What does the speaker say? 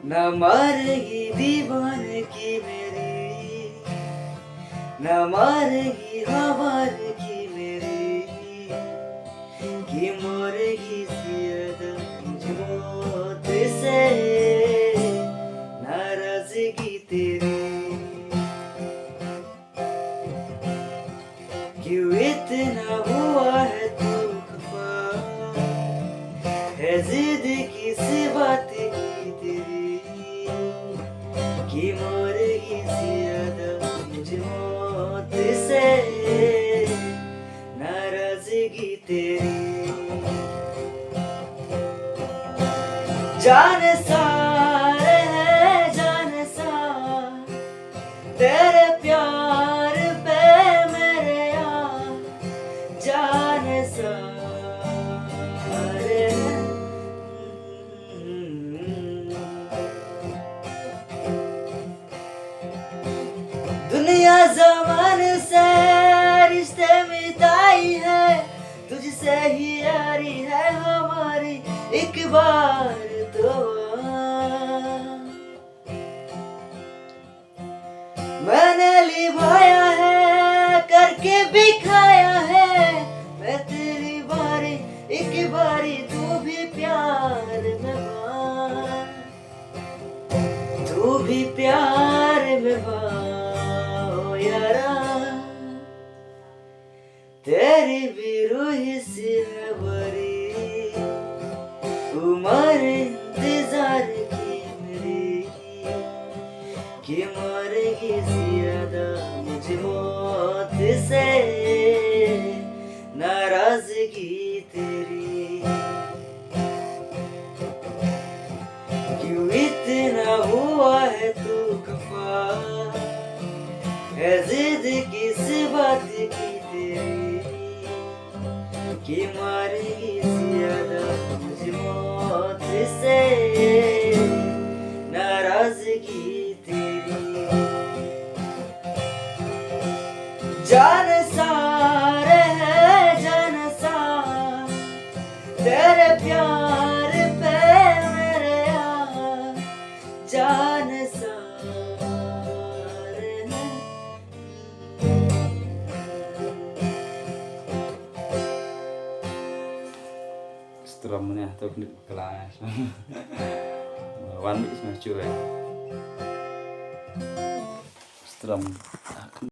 न मारेगी दीवानगी मेरी, न मारेगी आवारगी मेरी, कि मोरेगी ज़ियादा मुझ मौत से नाराज़गी तेरी। क्यों इतना हुआ है तू खफा, है जिद किस बात की तेरी, कि मोरेगी ज़ियादा मुझ मौत से नाराज़गी तेरी। जान सारे है जान सार तेरे प्यार पे मेरे यार, जान सारे दुनिया ज़मान से रिश्ते मिटाई है, तुझसे ही यारी है हमारी एक बार तो मैंने निभाया है करके दिखाया है, मैं तेरी बारी एक बारी तू भी प्यार में मान, तू भी प्यार में मान यारा। तेरी भी रूह से है भरी उम्र इंतजार की मेरी, कि मरेगी ज़ियादा मुझ मौत से नाराज़गी तेरी। क्यों इतना हुआ है तू खफा, है जिद किस बात की तेरी, कि मरेगी ज़ियादा मुझ मौत से नाराज़गी तेरी। जान सारे है जान सार तेरे प्यार पे मेरे यार, जान सारे है। Strumnya tuh di kelas. One mix mah cuy. Strum.